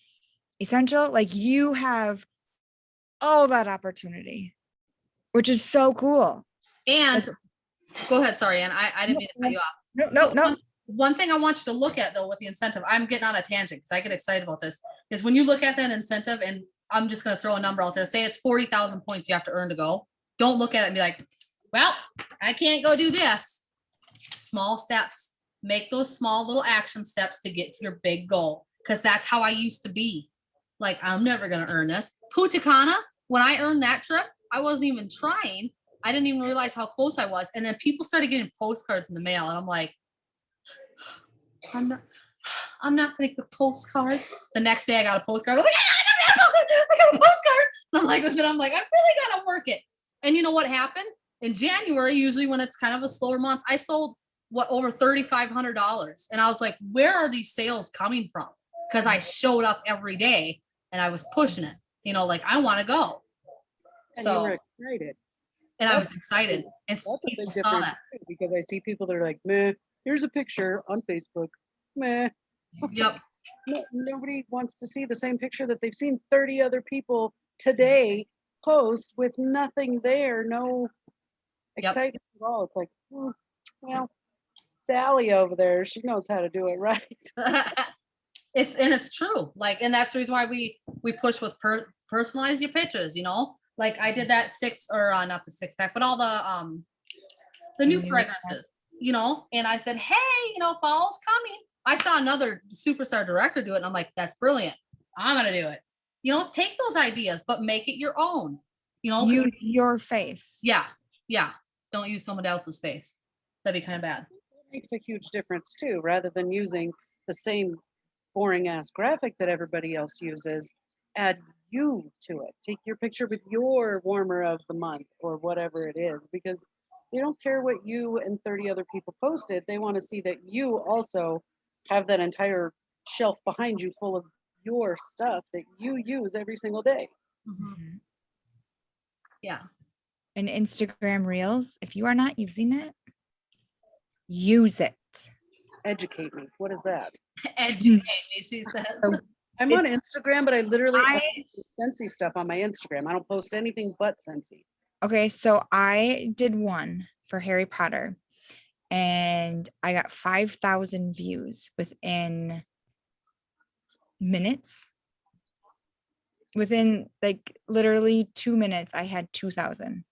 essential, like you have all that opportunity, which is so cool. And go ahead, sorry, Ann. I didn't mean to cut you off. No. One thing I want you to look at though with the incentive, I'm getting on a tangent because I get excited about this, is when you look at that incentive and I'm just going to throw a number out there. Say it's 40,000 points you have to earn to go. Don't look at it and be like, well, I can't go do this. Small steps. Make those small little action steps to get to your big goal. Because that's how I used to be. Like, I'm never going to earn this. Punta Cana, when I earned that trip, I wasn't even trying. I didn't even realize how close I was. And then people started getting postcards in the mail. And I'm like, I'm not going to get a postcard. The next day I got a postcard. I'm like, I got a postcard. And I'm like, I really got to work it. And you know what happened? In January, usually when it's kind of a slower month, I sold over $3,500. And I was like, where are these sales coming from? Because I showed up every day and I was pushing it. You know, like, I want to go. And So you were excited. and I was excited. And That's a people big saw difference that. too, because I see people that are like, meh, here's a picture on Facebook. Meh. Yep. Nobody wants to see the same picture that they've seen 30 other people today post with nothing there, no Yep. excitement at all. It's like, well, Sally over there, she knows how to do it right. It's true. Like, and that's the reason why we push with personalize your pictures, you know? Like, I did that not the 6-pack, but all the new fragrances, you know? And I said, hey, you know, fall's coming. I saw another superstar director do it, and I'm like, that's brilliant. I'm gonna do it. You know, take those ideas, but make it your own. You know, Use your face. yeah. Don't use someone else's face. That'd be kind of bad. It makes a huge difference too, rather than using the same boring ass graphic that everybody else uses. Add you to it. Take your picture with your warmer of the month or whatever it is, because they don't care what you and 30 other people posted. They want to see that you also have that entire shelf behind you full of your stuff that you use every single day. Mhm. Yeah. And Instagram Reels, if you are not using it, use it. Educate me. What is that? Educate me, she says. I'm on Instagram, but I literally I- do Scentsy stuff on my Instagram. I don't post anything but Scentsy. Okay, so I did one for Harry Potter and I got 5,000 views within minutes. Within like literally 2 minutes, I had 2,000.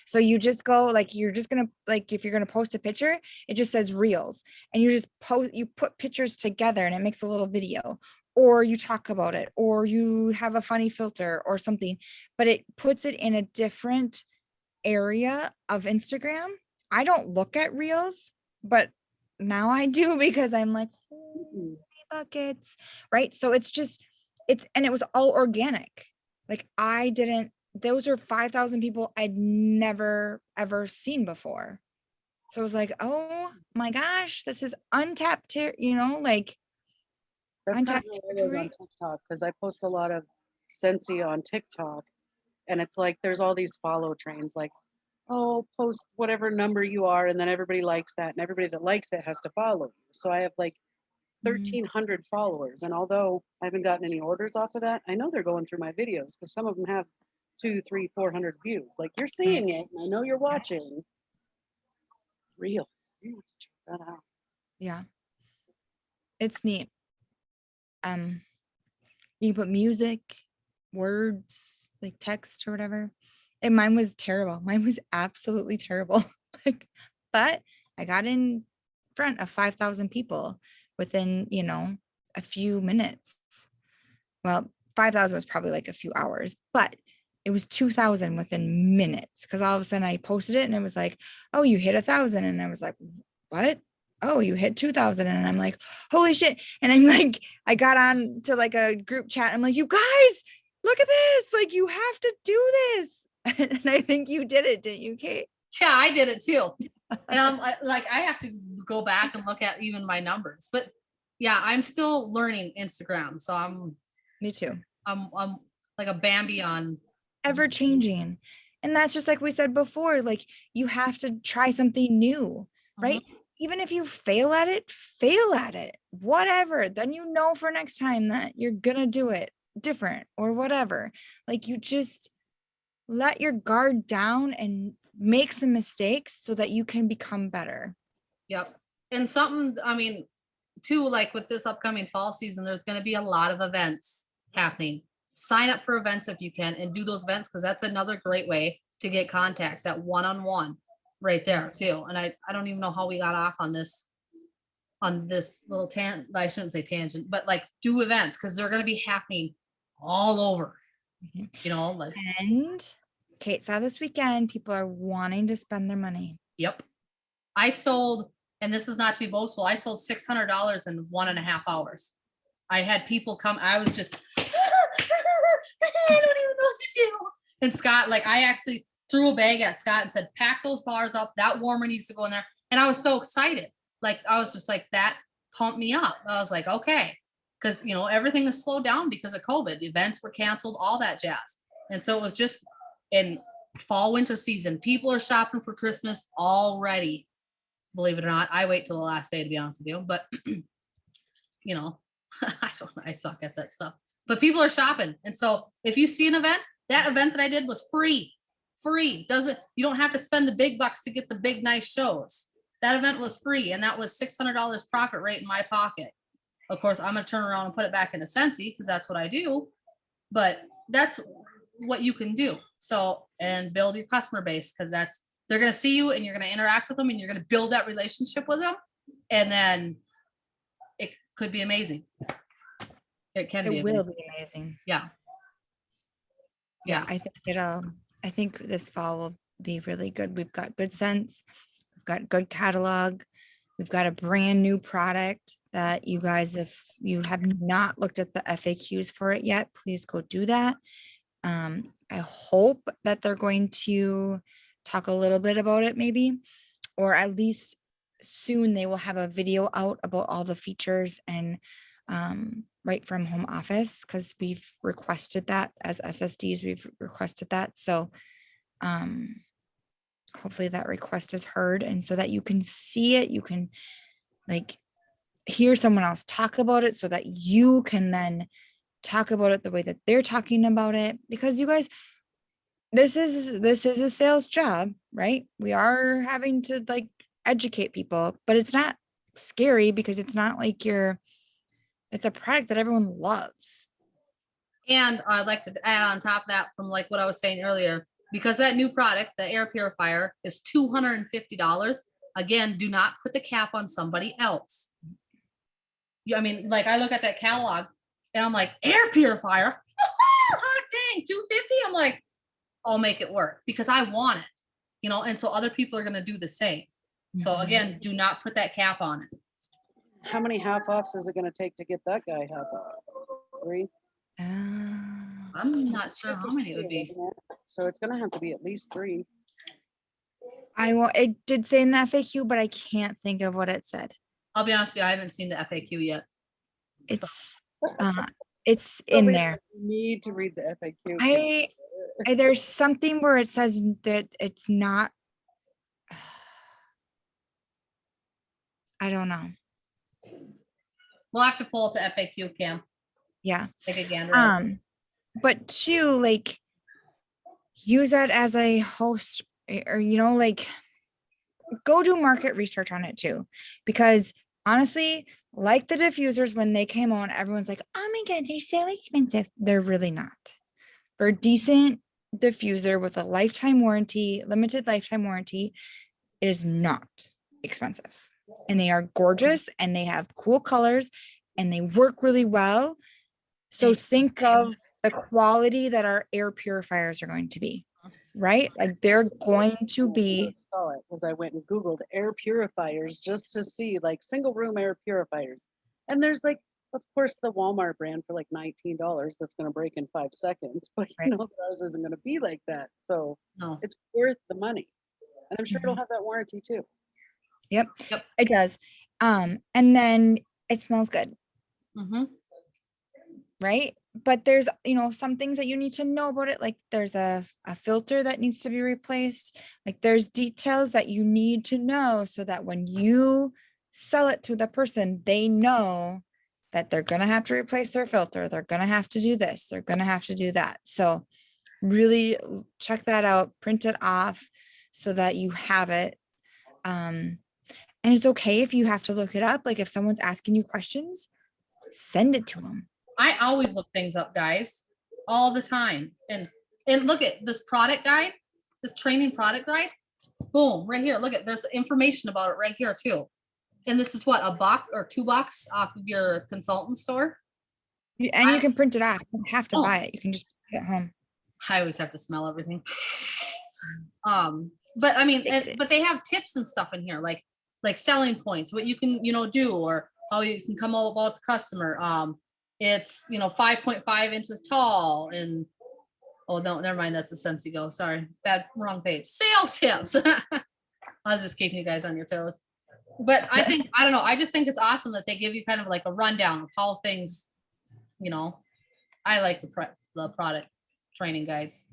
So you just go like, you're just gonna like, if you're gonna post a picture, it just says reels and you just you put pictures together and it makes a little video, or you talk about it, or you have a funny filter or something, but it puts it in a different area of Instagram. I don't look at reels, but now I do because I'm like, holy buckets, right? So it's just, and it was all organic. Like those are 5,000 people I'd never ever seen before. So I was like, oh my gosh, this is untapped, you know, like That's kind of untapped how I was on territory. TikTok, because I post a lot of Scentsy on TikTok, and it's like there's all these follow trains, like, oh, post whatever number you are, and then everybody likes that, and everybody that likes it has to follow you. So I have like Mhm. 1,300 followers, and although I haven't gotten any orders off of that, I know they're going through my videos because some of them have 200, 300, 400 views. Like, you're seeing it, and I know you're watching. Real. You have to check that out. Yeah, it's neat. You can put music, words, like text or whatever. And mine was terrible. Mine was absolutely terrible. Like, but I got in front of 5,000 people within, you know, a few minutes. Well, 5,000 was probably like a few hours, but it was 2,000 within minutes. Cause all of a sudden I posted it and it was like, oh, you hit 1,000. And I was like, what? Oh, you hit 2,000. And I'm like, holy shit. And I'm like, I got on to like a group chat. I'm like, you guys, look at this. Like, you have to do this. And I think you did it, didn't you, Kate? Yeah, I did it too. And I'm like, I have to go back and look at even my numbers. But yeah, I'm still learning Instagram. So Me too. I'm like a Bambi on. Ever changing. And that's just like we said before, like you have to try something new, right? Even if you fail at it, whatever. Then you know for next time that you're gonna do it different or whatever. Like you just let your guard down and make some mistakes so that you can become better. Yep. And something, I mean, too, like with this upcoming fall season, there's going to be a lot of events happening. sign up for events if you can and do those events, because that's another great way to get contacts, that one-on-one right there too. And I don't even know how we got off on this little I shouldn't say tangent, but like do events, because they're going to be happening all over, like, And Kate saw this weekend, people are wanting to spend their money. yep. I sold, and this is not to be boastful, I sold $600 in 1.5 hours. I had people come, I was just, I don't even know what to do. And Scott, like, I actually threw a bag at Scott and said, pack those bars up. That warmer needs to go in there. And I was so excited. Like, I was just like, that pumped me up. I was like, okay. Because, everything is slowed down because of COVID. The events were canceled, all that jazz. And so it was just in fall, winter season. People are shopping for Christmas already. Believe it or not. I wait till the last day, to be honest with you. But, I suck at that stuff. But people are shopping. And so if you see an event, that event that I did was free. You don't have to spend the big bucks to get the big, nice shows. That event was free. And that was $600 profit rate in my pocket. Of course, I'm going to turn around and put it back into Scentsy because that's what I do. But that's what you can do. So, and build your customer base, because they're going to see you and you're going to interact with them and you're going to build that relationship with them. And then it could be amazing. It will be amazing. Yeah. I think this fall will be really good. We've got good scents. We've got good catalog. We've got a brand new product that you guys, if you have not looked at the FAQs for it yet, please go do that. I hope that they're going to talk a little bit about it maybe, or at least soon they will have a video out about all the features and right from home office, because we've requested that as SSDs, we've requested that. So hopefully that request is heard, and so that you can see it, you can like hear someone else talk about it, so that you can then talk about it the way that they're talking about it. Because you guys, this is a sales job, right? We are having to like educate people, but it's not scary because it's not like it's a product that everyone loves. And I'd like to add on top of that, from like what I was saying earlier, because that new product, the air purifier, is $250. Again, do not put the cap on somebody else. I mean, like, I look at that catalog and I'm like, air purifier, hot dang, $250. I'm like, I'll make it work because I want it, and so other people are going to do the same. So again, do not put that cap on it. How many half offs is it going to take to get that guy half off? 3? I'm not sure how many it would be. So it's going to have to be at least 3. It did say in the FAQ, but I can't think of what it said. I'll be honest with you, I haven't seen the FAQ yet. It's in there. Need to read the FAQ. There's something where it says that it's not. I don't know. We'll have to pull up the FAQ, Cam. Yeah. Take a gander. But two, like, use that as a host, or like, go do market research on it too, because honestly, like the diffusers, when they came on, everyone's like, oh my god, they're so expensive. They're really not. For a decent diffuser with a lifetime warranty, limited lifetime warranty, it is not expensive. And they are gorgeous and they have cool colors and they work really well. So think of the quality that our air purifiers are going to be, right? Like, they're going to be. I saw it because I went and Googled air purifiers just to see like single room air purifiers. And there's like, of course, the Walmart brand for like $19 that's going to break in 5 seconds, but Right. ours isn't going to be like that. So No. it's worth the money. And I'm sure it'll have that warranty too. Yep. Yep. It does. And then it smells good. Mm-hmm. Right. But there's, some things that you need to know about it. Like, there's a filter that needs to be replaced. Like, there's details that you need to know so that when you sell it to the person, they know that they're going to have to replace their filter. They're going to have to do this. They're going to have to do that. So really check that out, print it off so that you have it. And it's okay if you have to look it up. Like, if someone's asking you questions, send it to them. I always look things up, guys. all the time. And look at this product guide, this training product guide. Boom, right here. Look at, there's information about it right here too. And this is what, a box or $2 off of your consultant store. And you can print it off. You don't have to Oh. buy it. You can just put it at home. I always have to smell everything. But I mean, but they have tips and stuff in here, like selling points, what you can, do, or how you can come all about the customer. It's 5.5 inches tall, and oh no, never mind, that's a Scentsy go. Sorry, wrong page. Sales tips. I was just keeping you guys on your toes. But I don't know. I just think it's awesome that they give you kind of like a rundown of how things, I like the product training guides.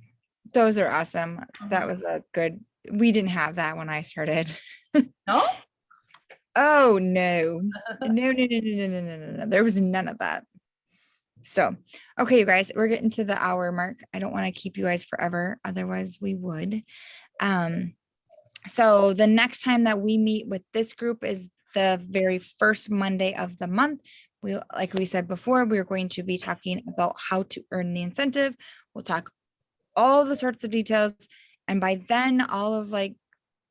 Those are awesome. That was we didn't have that when I started. No? Oh no. No. There was none of that. So, okay, you guys, we're getting to the hour mark. I don't want to keep you guys forever. Otherwise we would. So the next time that we meet with this group is the very first Monday of the month. Like we said before, we're going to be talking about how to earn the incentive. We'll talk all the sorts of details. And by then, all of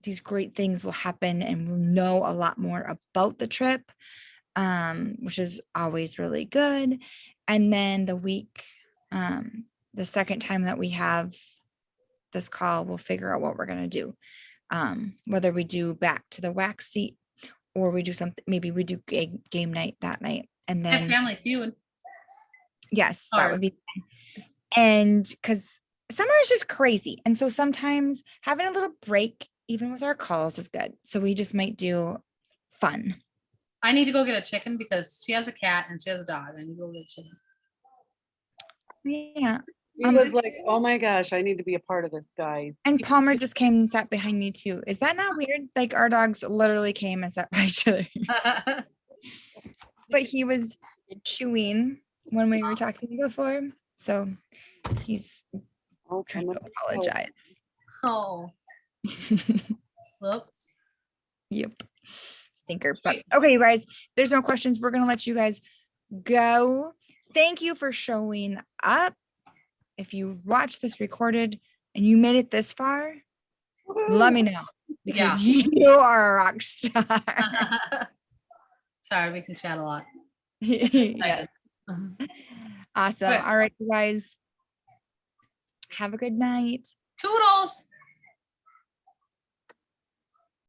these great things will happen, and we'll know a lot more about the trip, which is always really good. And then the second time that we have this call, we'll figure out what we're going to do. Whether we do back to the wax seat, or we do something, maybe we do game night that night. And then Family Feud. Yes, that would be fun. And because summer is just crazy. And so sometimes having a little break, even with our calls, is good. So we just might do fun. I need to go get a chicken because she has a cat and she has a dog. I need to go get a chicken. Yeah. He was like, oh my gosh, I need to be a part of this, guys. And Palmer just came and sat behind me too. Is that not weird? Like our dogs literally came and sat by each other. But he was chewing when we were talking before. So he's trying to apologize. Oh. Whoops. Yep. Stinker. But okay, you guys, there's no questions. We're going to let you guys go. Thank you for showing up. If you watched this recorded and you made it this far, let me know, because you are a rock star. Sorry, we can chat a lot. Yeah. Awesome. Good. All right, you guys. Have a good night. Toodles.